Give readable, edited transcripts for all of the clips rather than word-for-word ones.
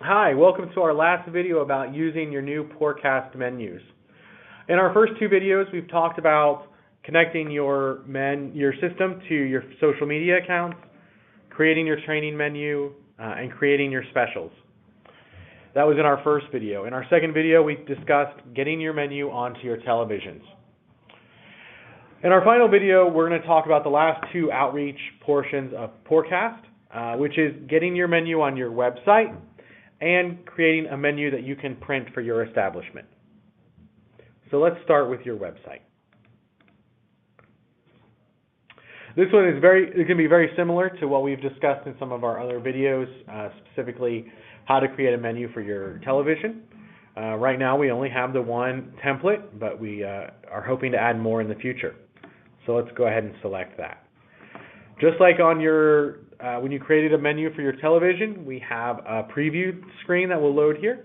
Hi, welcome to our last video about using your new PourCast menus. In our first two videos, we've talked about connecting your system to your social media accounts, creating your training menu, and creating your specials. That was in our first video. In our second video, we discussed getting your menu onto your televisions. In our final video, we're going to talk about the last two outreach portions of PourCast, which is getting your menu on your website and creating a menu that you can print for your establishment. So let's start with your website. This one is going to be very similar to what we've discussed in some of our other videos, specifically how to create a menu for your television. Right now we only have the one template, but we are hoping to add more in the future. So let's go ahead and select that. Just like on your when you created a menu for your television, we have a preview screen that will load here.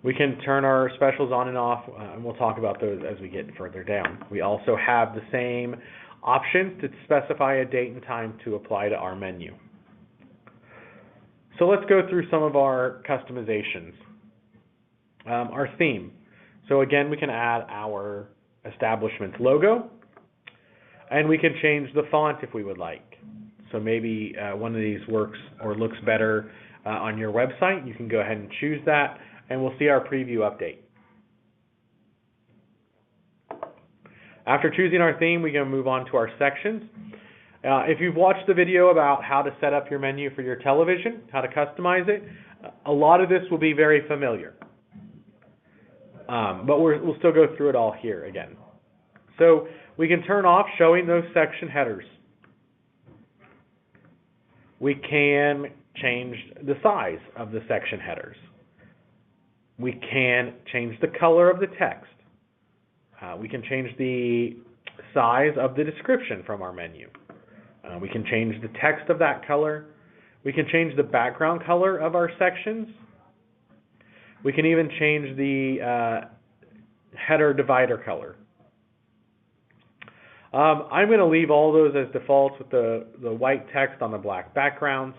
We can turn our specials on and off, and we'll talk about those as we get further down. We also have the same options to specify a date and time to apply to our menu. So let's go through some of our customizations. Our theme. So again, we can add our establishment's logo, and we can change the font if we would like. So maybe one of these works or looks better on your website. You can go ahead and choose that, and we'll see our preview update. After choosing our theme, we can move on to our sections. If you've watched the video about how to set up your menu for your television, how to customize it, a lot of this will be very familiar. But we'll still go through it all here again. So we can turn off showing those section headers. We can change the size of the section headers. We can change the color of the text. We can change the size of the description from our menu. We can change the text of that color. We can change the background color of our sections. We can even change the header divider color. I'm going to leave all those as defaults with the white text on the black backgrounds,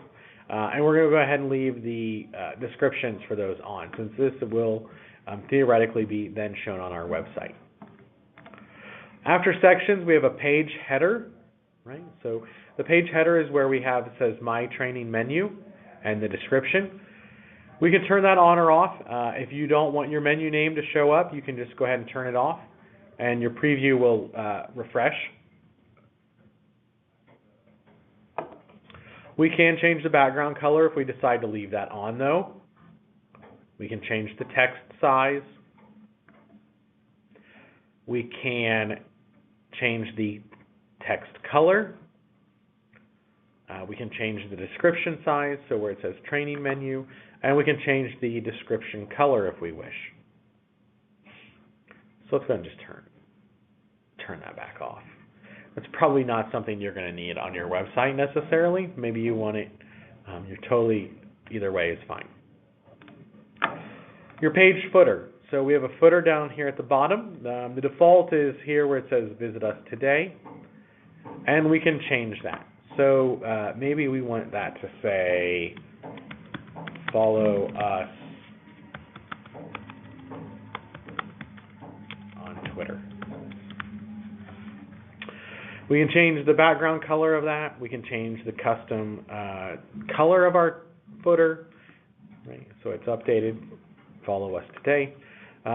and we're going to go ahead and leave the descriptions for those on, since this will theoretically be then shown on our website. After sections, we have a page header, right? So the page header is where we have, it says My Training Menu and the description. We can turn that on or off. If you don't want your menu name to show up, you can just go ahead and turn it off, and your preview will refresh. We can change the background color if we decide to leave that on, though. We can change the text size. We can change the text color. We can change the description size, so where it says training menu, and we can change the description color if we wish. So let's go ahead and just turn that back off. It's probably not something you're going to need on your website necessarily. Maybe you want it, you're totally, either way is fine. Your page footer. So we have a footer down here at the bottom. The default is here where it says Visit Us Today, and we can change that. So maybe we want that to say Follow Us on Twitter. We can change the background color of that. We can change the custom color of our footer, right? So it's updated. Follow Us Today.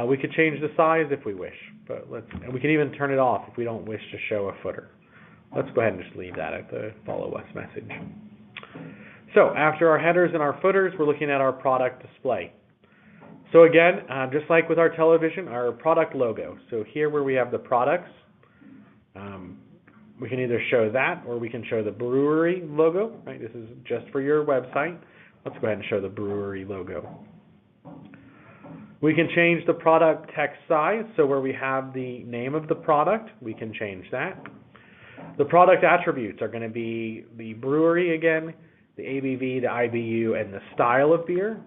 We could change the size if we wish, but and we can even turn it off if we don't wish to show a footer. Let's go ahead and just leave that at the Follow Us message. So after our headers and our footers, we're looking at our product display. So again, just like with our television, our product logo. So here where we have the products, we can either show that or we can show the brewery logo. Right? This is just for your website. Let's go ahead and show the brewery logo. We can change the product text size. So where we have the name of the product, we can change that. The product attributes are going to be the brewery again, the ABV, the IBU, and the style of beer.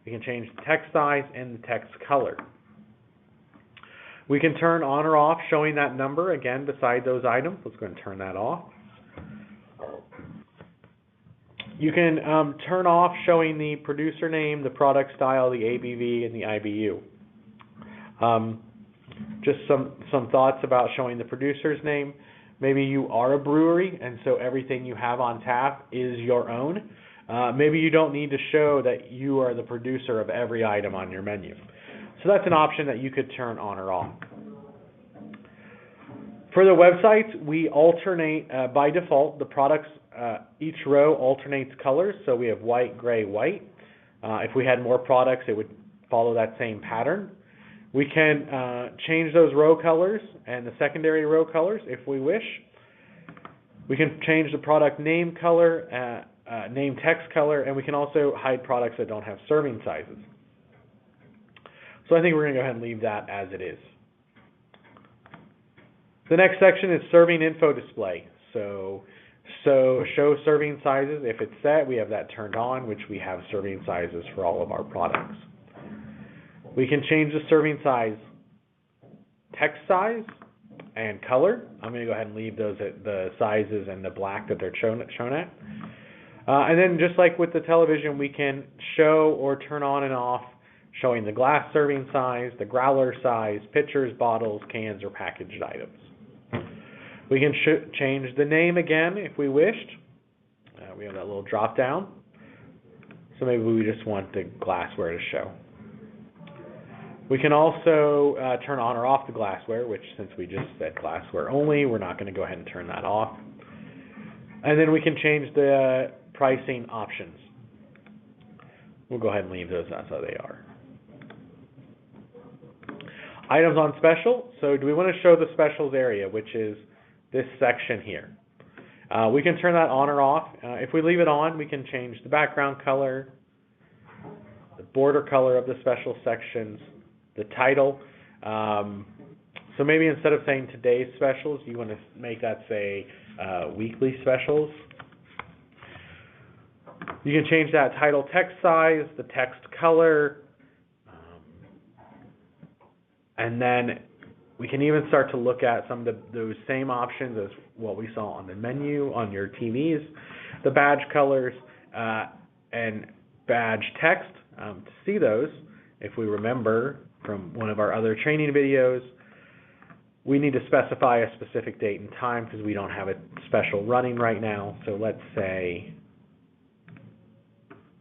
We can change the text size and the text color. We can turn on or off showing that number again beside those items. Let's go ahead and turn that off. You can turn off showing the producer name, the product style, the ABV, and the IBU. Just some thoughts about showing the producer's name. Maybe you are a brewery, and so everything you have on tap is your own. Maybe you don't need to show that you are the producer of every item on your menu. So that's an option that you could turn on or off. For the websites, we alternate, by default, the products, each row alternates colors, so we have white, gray, white. If we had more products, it would follow that same pattern. We can change those row colors and the secondary row colors if we wish. We can change the product name color, name text color, and we can also hide products that don't have serving sizes. So I think we're going to go ahead and leave that as it is. The next section is serving info display. So show serving sizes. If it's set, we have that turned on, which we have serving sizes for all of our products. We can change the serving size, text size, and color. I'm going to go ahead and leave those at the sizes and the black that they're shown at. And then just like with the television, we can show or turn on and off showing the glass serving size, the growler size, pitchers, bottles, cans, or packaged items. We can change the name again if we wished. We have that little drop down. So maybe we just want the glassware to show. We can also turn on or off the glassware, which since we just said glassware only, we're not going to go ahead and turn that off. And then we can change the pricing options. We'll go ahead and leave those as how they are. Items on special. So do we want to show the specials area, which is this section here? We can turn that on or off. If we leave it on, we can change the background color, the border color of the special sections, the title. So maybe instead of saying today's specials, you want to make that say weekly specials. You can change that title text size, the text color, and then we can even start to look at some of those same options as what we saw on the menu on your TVs, the badge colors and badge text. To see those, if we remember from one of our other training videos, we need to specify a specific date and time because we don't have a special running right now. So let's say,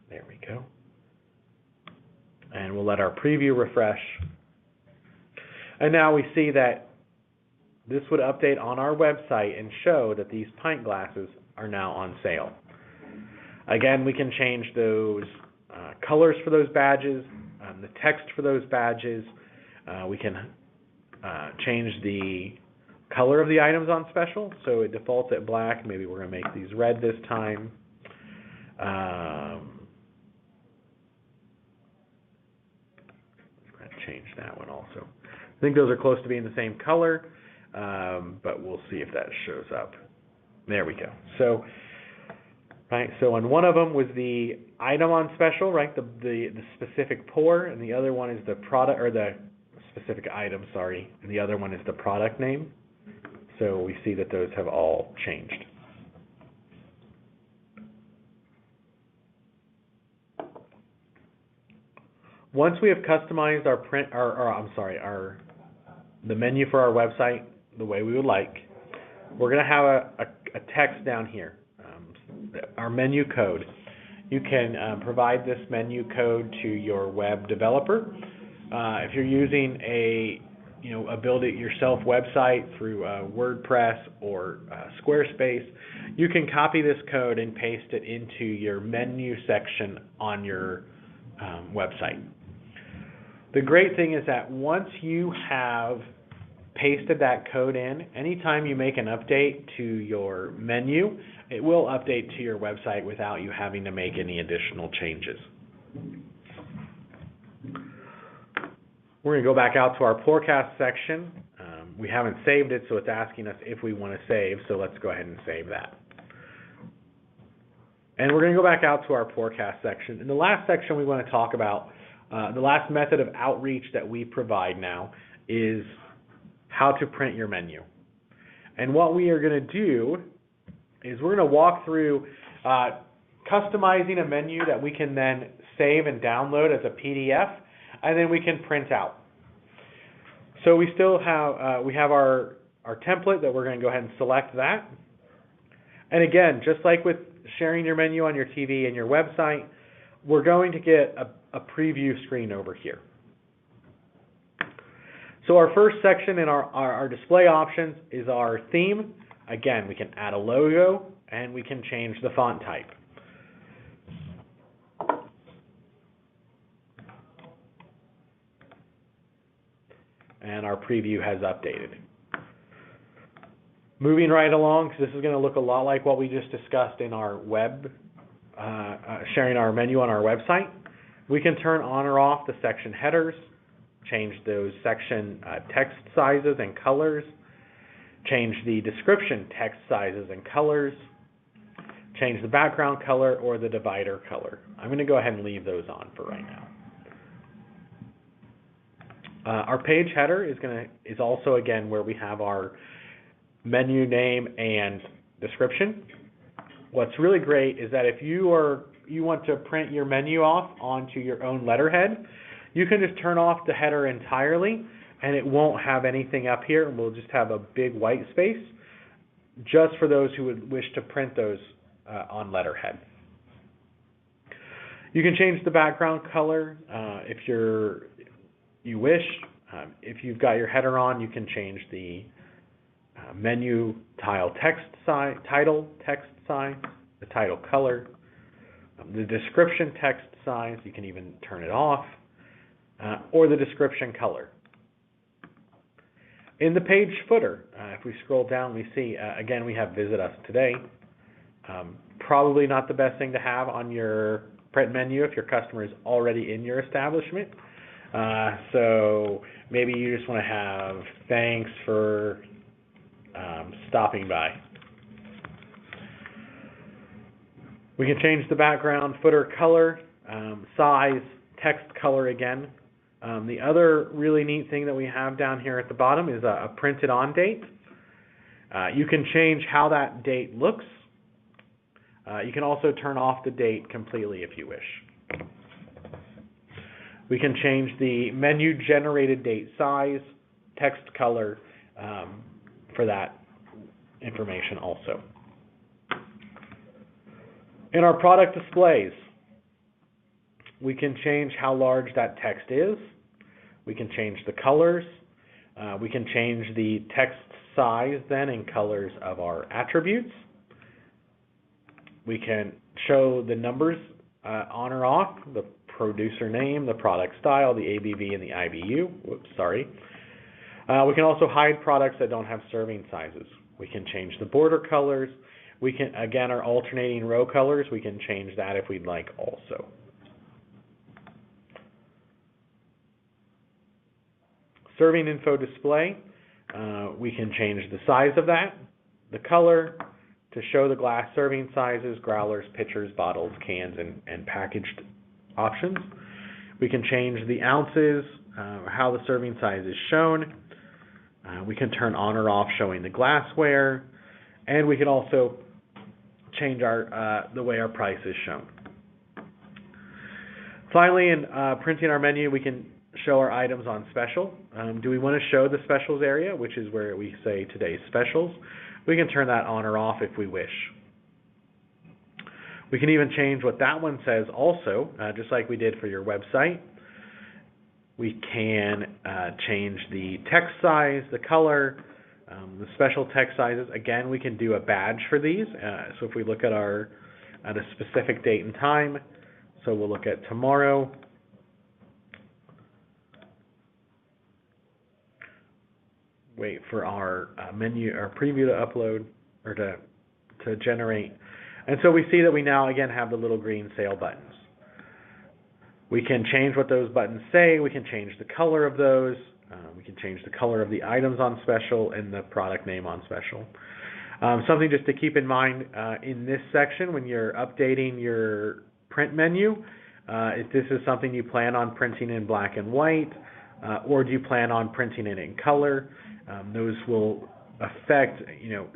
there we go. And we'll let our preview refresh. And now we see that this would update on our website and show that these pint glasses are now on sale. Again, we can change those colors for those badges, the text for those badges. We can change the color of the items on special. So it defaults at black. Maybe we're going to make these red this time. Let's change that one also. I think those are close to being the same color, but we'll see if that shows up. There we go. So, right. So on one of them was the item on special, right? The specific pour, and the other one is the product or the specific item. Sorry, and the other one is the product name. So we see that those have all changed. Once we have customized our the menu for our website the way we would like, we're going to have a text down here, our menu code. You can provide this menu code to your web developer. If you're using a build it yourself website through WordPress or Squarespace, you can copy this code and paste it into your menu section on your website. The great thing is that once you have pasted that code in, anytime you make an update to your menu, it will update to your website without you having to make any additional changes. We're going to go back out to our PourCast section. We haven't saved it, so it's asking us if we want to save, so let's go ahead and save that. And we're going to go back out to our PourCast section. In the last section we want to talk about, the last method of outreach that we provide now is how to print your menu. And what we are going to do is we're going to walk through customizing a menu that we can then save and download as a PDF, and then we can print out. So we still have we have our template that we're going to go ahead and select that. And again, just like with sharing your menu on your TV and your website, we're going to get a preview screen over here. So our first section in our display options is our theme. Again, we can add a logo and we can change the font type. And our preview has updated. Moving right along, because this is going to look a lot like what we just discussed in our web, sharing our menu on our website. We can turn on or off the section headers, change those section text sizes and colors, change the description text sizes and colors, change the background color or the divider color. I'm going to go ahead and leave those on for right now. Our page header is also again where we have our menu name and description. What's really great is that if you want to print your menu off onto your own letterhead, you can just turn off the header entirely and it won't have anything up here, and we'll just have a big white space just for those who would wish to print those on letterhead. You can change the background color if you wish. If you've got your header on, you can change the menu title text size, the title color, the description text size. You can even turn it off, or the description color. In the page footer, if we scroll down, we see again we have Visit Us Today. Probably not the best thing to have on your print menu if your customer is already in your establishment. So maybe you just want to have thanks for stopping by. We can change the background footer color, size, text color again. The other really neat thing that we have down here at the bottom is a printed on date. You can change how that date looks. You can also turn off the date completely if you wish. We can change the menu generated date size, text color for that information also. In our product displays, we can change how large that text is. We can change the colors. We can change the text size then and colors of our attributes. We can show the numbers on or off, the producer name, the product style, the ABV, and the IBU. Whoops, sorry. We can also hide products that don't have serving sizes. We can change the border colors. We can, again, our alternating row colors, we can change that if we'd like also. Serving info display, we can change the size of that, the color, to show the glass serving sizes, growlers, pitchers, bottles, cans, and packaged options. We can change the ounces, how the serving size is shown. We can turn on or off showing the glassware, and we can also change the way our price is shown. Finally, in printing our menu, we can show our items on special. Do we want to show the specials area, which is where we say today's specials? We can turn that on or off if we wish. We can even change what that one says also, just like we did for your website. We can change the text size, the color, the special text sizes. Again, we can do a badge for these. So if we look at a specific date and time, so we'll look at tomorrow. Wait for our menu, our preview to upload or to generate. And so we see that we now again have the little green sale buttons. We can change what those buttons say. We can change the color of those. We can change the color of the items on special and the product name on special. Something just to keep in mind in this section when you're updating your print menu, if this is something you plan on printing in black and white, or do you plan on printing it in color, those will affect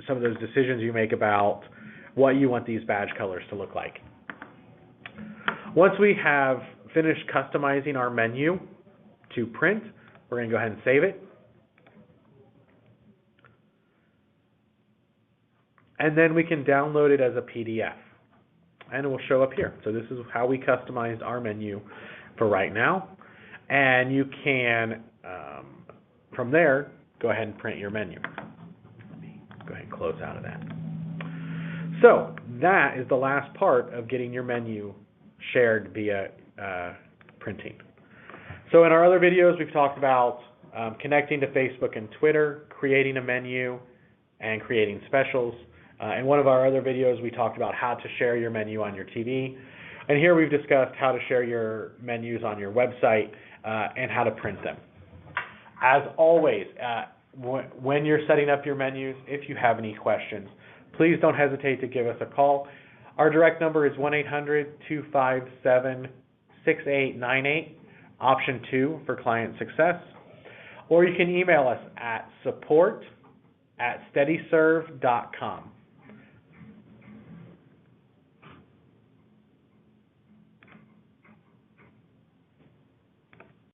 some of those decisions you make about what you want these badge colors to look like. Once we have finished customizing our menu to print, we're going to go ahead and save it. And then we can download it as a PDF. And it will show up here. So this is how we customized our menu for right now. And you can, from there, go ahead and print your menu. Let me go ahead and close out of that. So that is the last part of getting your menu shared via printing. So in our other videos, we've talked about connecting to Facebook and Twitter, creating a menu, and creating specials. In one of our other videos, we talked about how to share your menu on your TV. And here we've discussed how to share your menus on your website and how to print them. As always, when you're setting up your menus, if you have any questions, please don't hesitate to give us a call. Our direct number is 1-800-257-6898, option 2 for client success. Or you can email us at support@steadyserve.com.